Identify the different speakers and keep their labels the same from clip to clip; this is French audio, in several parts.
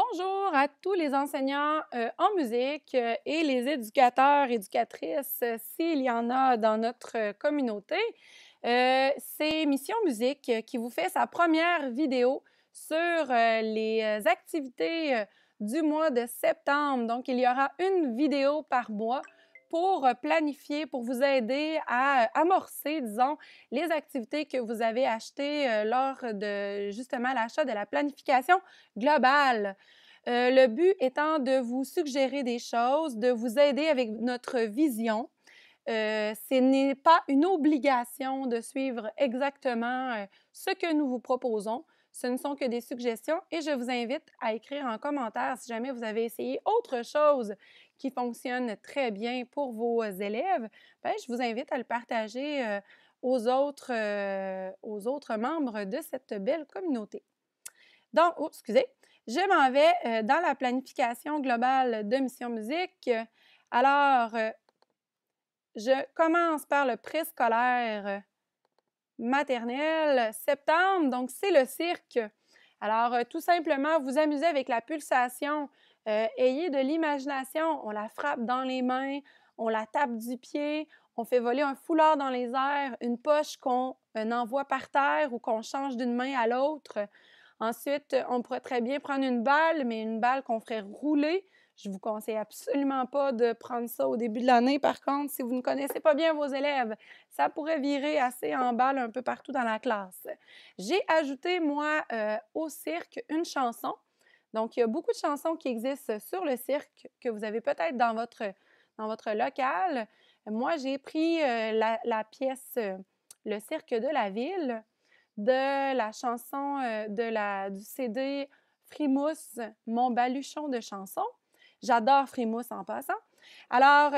Speaker 1: Bonjour à tous les enseignants en musique et les éducateurs, éducatrices, s'il y en a dans notre communauté. C'est Mission Musique qui vous fait sa première vidéo sur les activités du mois de septembre. Donc, il y aura une vidéo par mois pour planifier, pour vous aider à amorcer, disons, les activités que vous avez achetées lors de justement l'achat de la planification globale. Le but étant de vous suggérer des choses, de vous aider avec notre vision. Ce n'est pas une obligation de suivre exactement ce que nous vous proposons. Ce ne sont que des suggestions et je vous invite à écrire en commentaire si jamais vous avez essayé autre chose qui fonctionne très bien pour vos élèves. Bien, je vous invite à le partager aux autres membres de cette belle communauté. Donc, excusez, je m'en vais dans la planification globale de Mission Musique. Alors, je commence par le préscolaire maternel, septembre, donc c'est le cirque. Alors, tout simplement, vous amusez avec la pulsation, ayez de l'imagination, on la frappe dans les mains, on la tape du pied, on fait voler un foulard dans les airs, une poche qu'on envoie par terre ou qu'on change d'une main à l'autre. Ensuite, on pourrait très bien prendre une balle, mais une balle qu'on ferait rouler. Je ne vous conseille absolument pas de prendre ça au début de l'année. Par contre, si vous ne connaissez pas bien vos élèves, ça pourrait virer assez en balle un peu partout dans la classe. J'ai ajouté, moi, au cirque, une chanson. Donc, il y a beaucoup de chansons qui existent sur le cirque que vous avez peut-être dans votre local. Moi, j'ai pris la pièce Le cirque de la ville de la chanson du CD Frimousse, Mon baluchon de chansons. J'adore Frimousse en passant. Alors,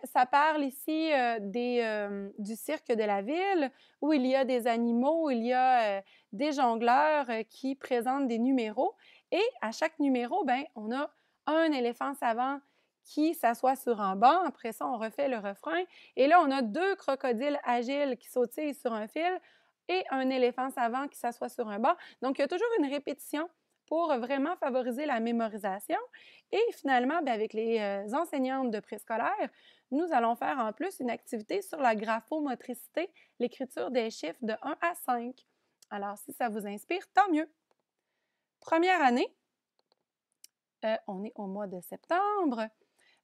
Speaker 1: ça parle ici du cirque de la ville où il y a des animaux, il y a des jongleurs qui présentent des numéros. Et à chaque numéro, ben, on a un éléphant savant qui s'assoit sur un banc. Après ça, on refait le refrain. Et là, on a deux crocodiles agiles qui sautillent sur un fil et un éléphant savant qui s'assoit sur un banc. Donc, il y a toujours une répétition pour vraiment favoriser la mémorisation. Et finalement, bien, avec les enseignantes de préscolaire, nous allons faire en plus une activité sur la graphomotricité, l'écriture des chiffres de 1 à 5. Alors, si ça vous inspire, tant mieux. Première année, on est au mois de septembre.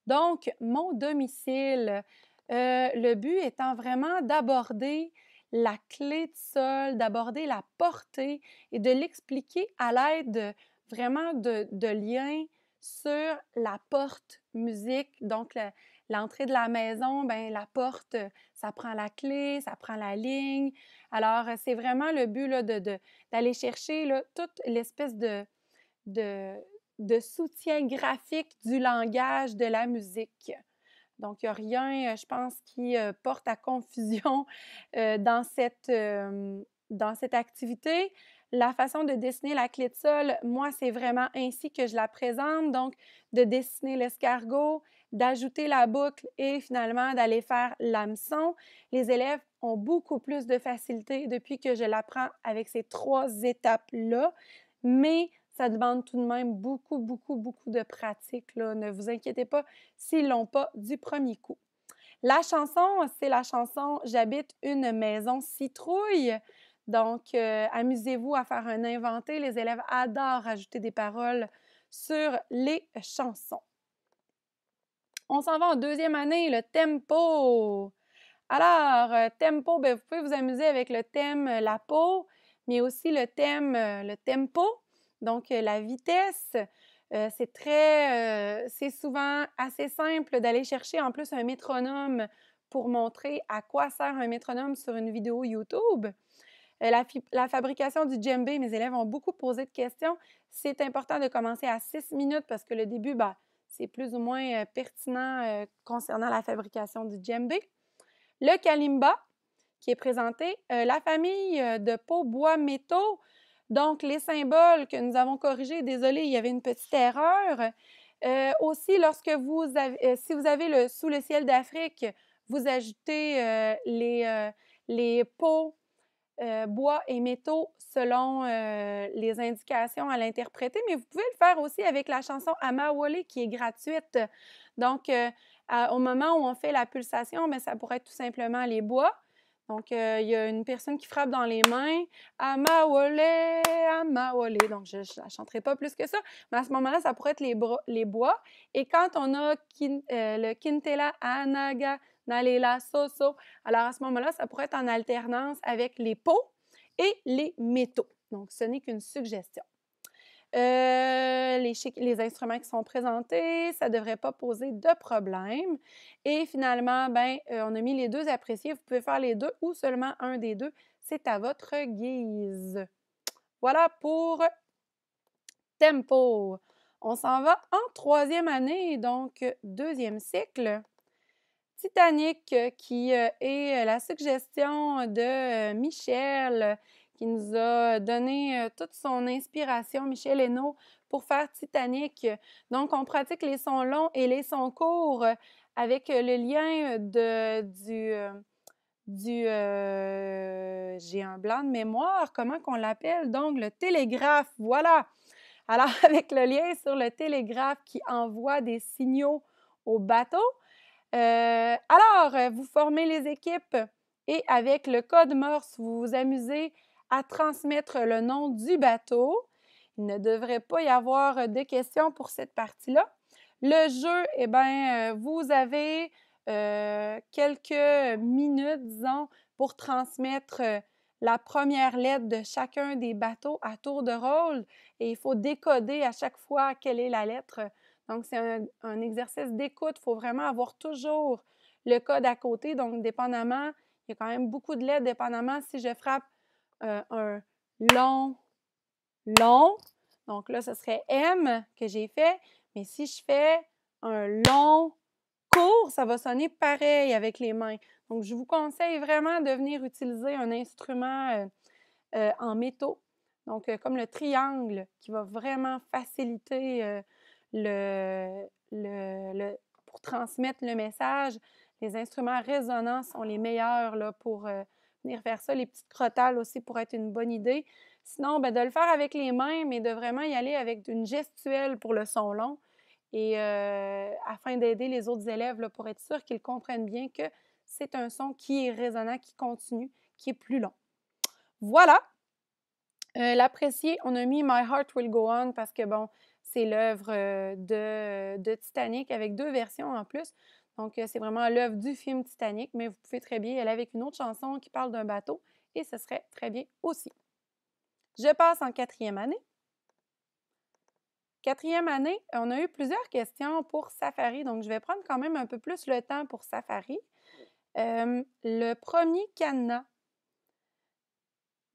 Speaker 1: Donc, mon domicile, le but étant vraiment d'aborder la clé de sol, d'aborder la portée et de l'expliquer à l'aide vraiment de liens sur la porte musique. Donc, l'entrée de la maison, bien, la porte, ça prend la clé, ça prend la ligne. Alors, c'est vraiment le but là, d'aller chercher là, toute l'espèce de, de soutien graphique du langage de la musique. Donc, il n'y a rien, je pense, qui porte à confusion dans cette activité. La façon de dessiner la clé de sol, moi, c'est vraiment ainsi que je la présente. Donc, de dessiner l'escargot, d'ajouter la boucle et finalement d'aller faire l'hameçon. Les élèves ont beaucoup plus de facilité depuis que je l'apprends avec ces 3 étapes-là, mais ça demande tout de même beaucoup, beaucoup, beaucoup de pratique, là. Ne vous inquiétez pas s'ils ne l'ont pas du premier coup. La chanson, c'est la chanson J'habite une maison citrouille. Donc, amusez-vous à faire un inventé. Les élèves adorent ajouter des paroles sur les chansons. On s'en va en deuxième année, le tempo. Alors, tempo, bien, vous pouvez vous amuser avec le thème la peau, mais aussi le thème le tempo, donc la vitesse. C'est souvent assez simple d'aller chercher en plus un métronome pour montrer à quoi sert un métronome sur une vidéo YouTube. La fabrication du djembé, mes élèves ont beaucoup posé de questions. C'est important de commencer à 6 minutes parce que le début, ben, c'est plus ou moins pertinent concernant la fabrication du djembé. Le kalimba, qui est présenté, la famille de peaux bois métaux, donc les symboles que nous avons corrigés, désolé, il y avait une petite erreur. Aussi, lorsque si vous avez Sous le ciel d'Afrique, vous ajoutez les peaux bois et métaux selon les indications à l'interpréter, mais vous pouvez le faire aussi avec la chanson Amawole qui est gratuite. Donc, au moment où on fait la pulsation, bien, ça pourrait être tout simplement les bois. Donc, il y a une personne qui frappe dans les mains, Amawole, Amawole. Donc, je ne la chanterai pas plus que ça, mais à ce moment-là, ça pourrait être les bois. Et quand on a le Quintela Anaga Nalela Soso, alors à ce moment-là, ça pourrait être en alternance avec les pots et les métaux. Donc, ce n'est qu'une suggestion. Les instruments qui sont présentés, ça ne devrait pas poser de problème. Et finalement, ben, on a mis les deux appréciés. Vous pouvez faire les deux ou seulement un des deux. C'est à votre guise. Voilà pour tempo. On s'en va en troisième année, donc deuxième cycle. Titanic, qui est la suggestion de Michel, qui nous a donné toute son inspiration, Michel Hainaut, pour faire Titanic. Donc, on pratique les sons longs et les sons courts avec le lien j'ai un blanc de mémoire, comment qu'on l'appelle? Donc, le télégraphe, voilà! Alors, avec le lien sur le télégraphe qui envoie des signaux au bateau, vous formez les équipes et avec le code Morse, vous vous amusez à transmettre le nom du bateau. Il ne devrait pas y avoir de questions pour cette partie-là. Le jeu, eh bien, vous avez quelques minutes, disons, pour transmettre la première lettre de chacun des bateaux à tour de rôle et il faut décoder à chaque fois quelle est la lettre. Donc, c'est un exercice d'écoute. Il faut vraiment avoir toujours le code à côté. Donc, dépendamment, il y a quand même beaucoup de lettres, dépendamment si je frappe un long, long. Donc là, ce serait M que j'ai fait. Mais si je fais un long, court, ça va sonner pareil avec les mains. Donc, je vous conseille vraiment de venir utiliser un instrument en métaux. Donc, comme le triangle qui va vraiment faciliter pour transmettre le message. Les instruments résonnants sont les meilleurs là, pour venir faire ça. Les petites crotales aussi pourraient être une bonne idée. Sinon, ben, de le faire avec les mains, mais de vraiment y aller avec une gestuelle pour le son long et afin d'aider les autres élèves là, pour être sûr qu'ils comprennent bien que c'est un son qui est résonnant, qui continue, qui est plus long. Voilà! L'apprécier, on a mis My Heart Will Go On parce que, bon, c'est l'œuvre de Titanic avec deux versions en plus. Donc, c'est vraiment l'œuvre du film Titanic, mais vous pouvez très bien y aller avec une autre chanson qui parle d'un bateau et ce serait très bien aussi. Je passe en quatrième année. Quatrième année, on a eu plusieurs questions pour Safari, donc je vais prendre quand même un peu plus le temps pour Safari. Le premier cadenas.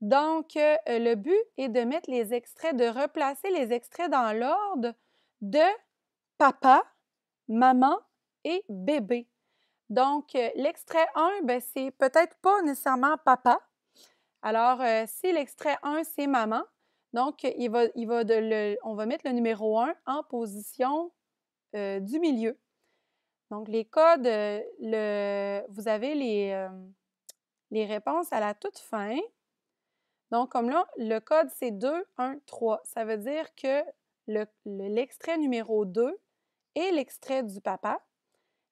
Speaker 1: Donc, le but est de mettre les extraits, de replacer les extraits dans l'ordre de papa, maman et bébé. Donc, l'extrait 1, ben, c'est peut-être pas nécessairement papa. Alors, si l'extrait 1, c'est maman, donc on va mettre le numéro 1 en position du milieu. Donc, les codes, vous avez les réponses à la toute fin. Donc, comme là, le code, c'est 2, 1, 3. Ça veut dire que l'extrait numéro 2 est l'extrait du papa,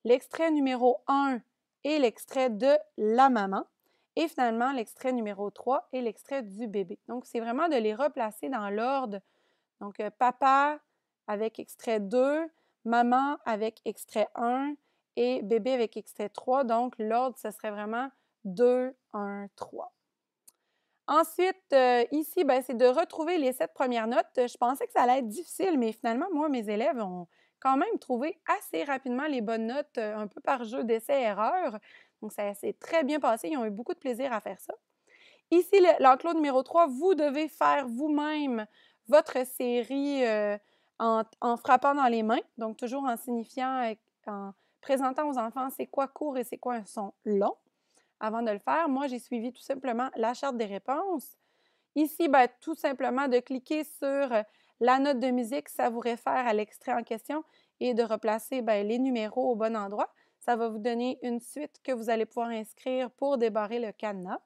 Speaker 1: l'extrait numéro 1 est l'extrait de la maman et finalement, l'extrait numéro 3 est l'extrait du bébé. Donc, c'est vraiment de les replacer dans l'ordre. Donc, papa avec extrait 2, maman avec extrait 1 et bébé avec extrait 3. Donc, l'ordre, ce serait vraiment 2, 1, 3. Ensuite, ici, ben, c'est de retrouver les 7 premières notes. Je pensais que ça allait être difficile, mais finalement, moi, mes élèves ont quand même trouvé assez rapidement les bonnes notes, un peu par jeu d'essai-erreur. Donc, ça s'est très bien passé. Ils ont eu beaucoup de plaisir à faire ça. Ici, l'enclos numéro 3, vous devez faire vous-même votre série en frappant dans les mains. Donc, toujours en signifiant, en présentant aux enfants c'est quoi court et c'est quoi un son long. Avant de le faire, moi, j'ai suivi tout simplement la charte des réponses. Ici, ben, tout simplement de cliquer sur la note de musique, ça vous réfère à l'extrait en question et de replacer ben, les numéros au bon endroit. Ça va vous donner une suite que vous allez pouvoir inscrire pour débarrer le cadenas.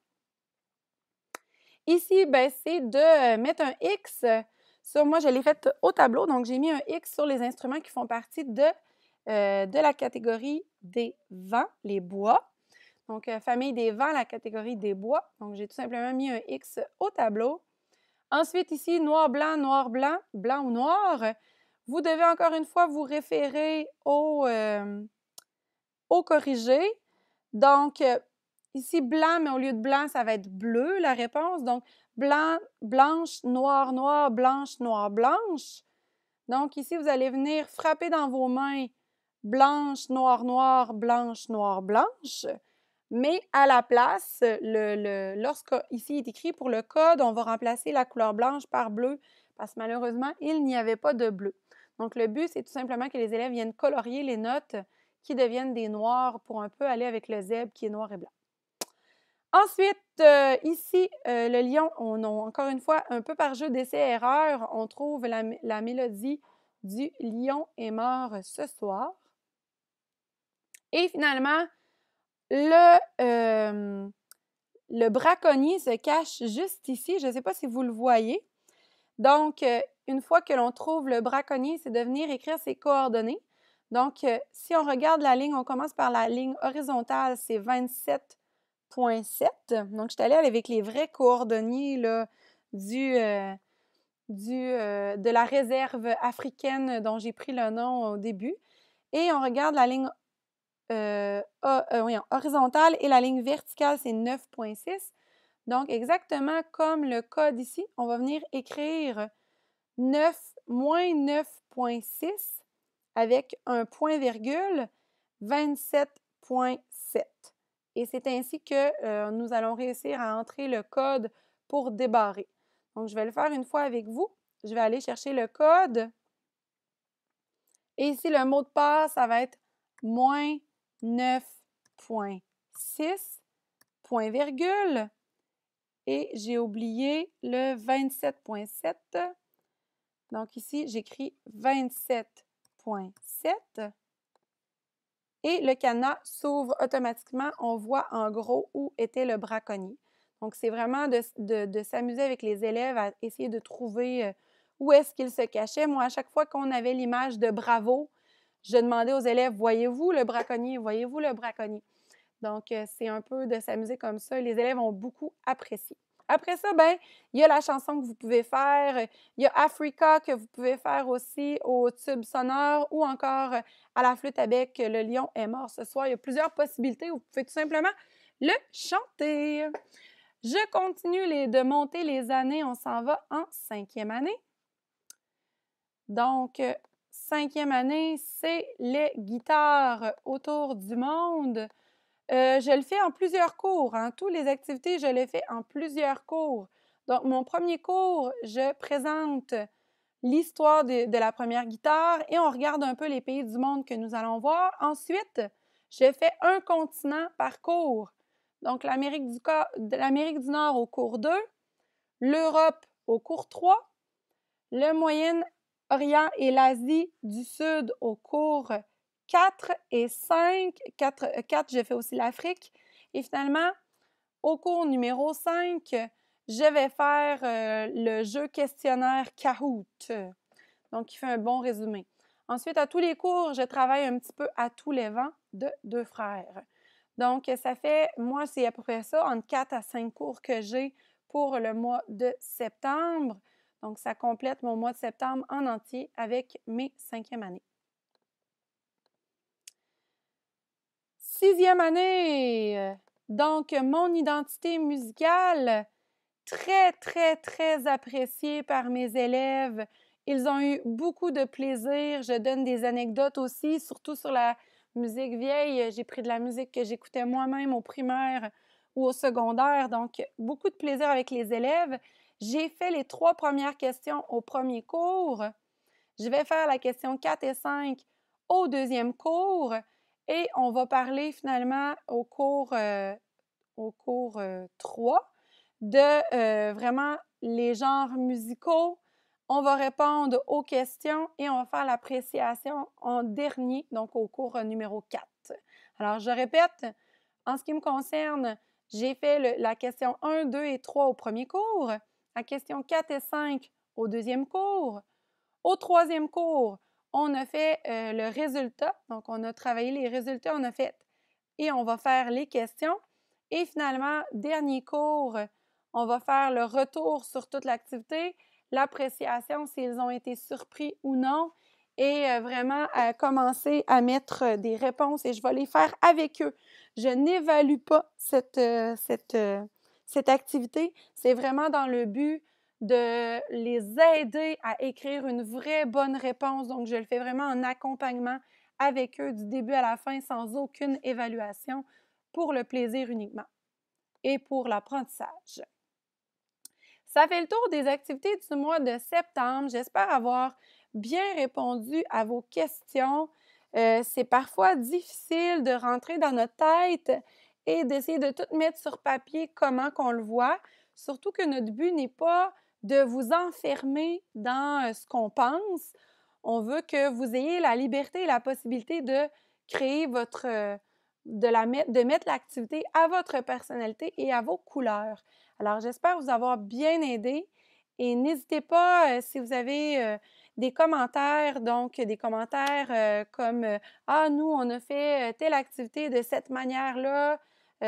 Speaker 1: Ici, ben, c'est de mettre un X sur, moi, je l'ai fait au tableau, donc j'ai mis un X sur les instruments qui font partie de la catégorie des vents, les bois. Donc, famille des vents, la catégorie des bois. Donc, j'ai tout simplement mis un X au tableau. Ensuite, ici, noir, blanc, blanc ou noir. Vous devez encore une fois vous référer au corrigé. Donc, ici, blanc, mais au lieu de blanc, ça va être bleu, la réponse. Donc, blanc, blanche, noir, noir, blanche, noir, blanche. Donc, ici, vous allez venir frapper dans vos mains blanche, noir, noir, blanche, noir, blanche. Mais à la place, lorsqu'ici il est écrit pour le code, on va remplacer la couleur blanche par bleu parce que malheureusement, il n'y avait pas de bleu. Donc, le but, c'est tout simplement que les élèves viennent colorier les notes qui deviennent des noirs pour un peu aller avec le zèbre qui est noir et blanc. Ensuite, ici, le lion, on a encore une fois, un peu par jeu d'essai-erreur, on trouve la mélodie du « Lion est mort ce soir ». Et finalement, le braconnier se cache juste ici. Je ne sais pas si vous le voyez. Donc, une fois que l'on trouve le braconnier, c'est de venir écrire ses coordonnées. Donc, si on regarde la ligne, on commence par la ligne horizontale, c'est 27,7. Donc, je suis allée avec les vrais coordonnées là, de la réserve africaine dont j'ai pris le nom au début. Et on regarde la ligne horizontale et la ligne verticale, c'est 9,6. Donc, exactement comme le code ici, on va venir écrire moins 9,6 avec un point-virgule 27,7. Et c'est ainsi que nous allons réussir à entrer le code pour débarrer. Donc, je vais le faire une fois avec vous. Je vais aller chercher le code. Et ici, le mot de passe, ça va être moins 9,6, point virgule. Et j'ai oublié le 27,7. Donc ici, j'écris 27,7. Et le cadenas s'ouvre automatiquement. On voit en gros où était le braconnier. Donc, c'est vraiment de s'amuser avec les élèves à essayer de trouver où est-ce qu'il se cachait. Moi, à chaque fois qu'on avait l'image de Bravo, je demandais aux élèves, voyez-vous le braconnier? Voyez-vous le braconnier? Donc, c'est un peu de s'amuser comme ça. Les élèves ont beaucoup apprécié. Après ça, ben, il y a la chanson que vous pouvez faire. Il y a Africa que vous pouvez faire aussi au tube sonore ou encore à la flûte à bec, Le lion est mort ce soir. Il y a plusieurs possibilités. Vous pouvez tout simplement le chanter. Je continue de monter les années. On s'en va en 5e année. Donc, 5e année, c'est les guitares autour du monde. Je le fais en plusieurs cours. Hein. Toutes les activités, je les fais en plusieurs cours. Donc, mon premier cours, je présente l'histoire de la première guitare et on regarde un peu les pays du monde que nous allons voir. Ensuite, je fais un continent par cours. Donc, l'Amérique du Nord au cours 2, l'Europe au cours 3, le Moyen-Orient et l'Asie du Sud au cours 4 et 5. 4, je fais aussi l'Afrique. Et finalement, au cours numéro 5, je vais faire le jeu questionnaire Kahoot. Donc, il fait un bon résumé. Ensuite, à tous les cours, je travaille un petit peu à tous les vents de 2 frères. Donc, ça fait, moi, c'est à peu près ça, entre 4 à 5 cours que j'ai pour le mois de septembre. Donc, ça complète mon mois de septembre en entier avec mes 5e années. 6e année! Donc, mon identité musicale, très, très, très appréciée par mes élèves. Ils ont eu beaucoup de plaisir. Je donne des anecdotes aussi, surtout sur la musique vieille. J'ai pris de la musique que j'écoutais moi-même au primaire ou au secondaire. Donc, beaucoup de plaisir avec les élèves. J'ai fait les 3 premières questions au premier cours. Je vais faire la question 4 et 5 au deuxième cours. Et on va parler finalement au cours 3 de vraiment les genres musicaux. On va répondre aux questions et on va faire l'appréciation en dernier, donc au cours numéro 4. Alors, je répète, en ce qui me concerne, J'ai fait la question 1, 2 et 3 au premier cours, la question 4 et 5 au deuxième cours. Au troisième cours, on a fait le résultat. Donc, on a travaillé les résultats, on a fait et on va faire les questions. Et finalement, dernier cours, on va faire le retour sur toute l'activité, l'appréciation s'ils ont été surpris ou non et vraiment commencer à mettre des réponses et je vais les faire avec eux. Je n'évalue pas cette activité. C'est vraiment dans le but de les aider à écrire une vraie bonne réponse. Donc, je le fais vraiment en accompagnement avec eux du début à la fin sans aucune évaluation pour le plaisir uniquement et pour l'apprentissage. Ça fait le tour des activités du mois de septembre. J'espère avoir bien répondu à vos questions. C'est parfois difficile de rentrer dans notre tête et d'essayer de tout mettre sur papier comment qu'on le voit, surtout que notre but n'est pas de vous enfermer dans ce qu'on pense. On veut que vous ayez la liberté et la possibilité de créer de mettre l'activité à votre personnalité et à vos couleurs. Alors, j'espère vous avoir bien aidé et n'hésitez pas si vous avez des commentaires, donc des commentaires comme Ah, nous, on a fait telle activité de cette manière-là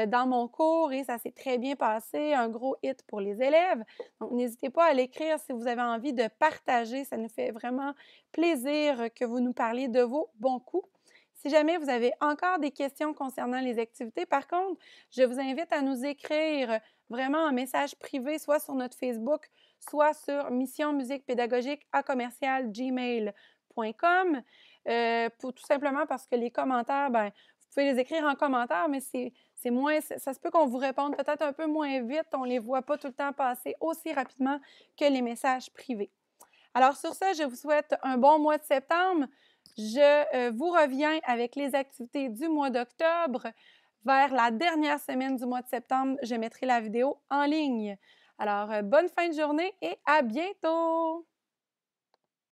Speaker 1: dans mon cours et ça s'est très bien passé, un gros hit pour les élèves. Donc, n'hésitez pas à l'écrire si vous avez envie de partager. Ça nous fait vraiment plaisir que vous nous parliez de vos bons coups. Si jamais vous avez encore des questions concernant les activités, par contre, je vous invite à nous écrire vraiment en message privé, soit sur notre Facebook, soit sur Mission Musique Pédagogique à commercial@gmail.com. Pour tout simplement parce que les commentaires, ben, vous pouvez les écrire en commentaire, mais c'est moins, ça se peut qu'on vous réponde peut-être un peu moins vite, on ne les voit pas tout le temps passer aussi rapidement que les messages privés. Alors sur ça, je vous souhaite un bon mois de septembre. Je vous reviens avec les activités du mois d'octobre. Vers la dernière semaine du mois de septembre, je mettrai la vidéo en ligne. Alors, bonne fin de journée et à bientôt!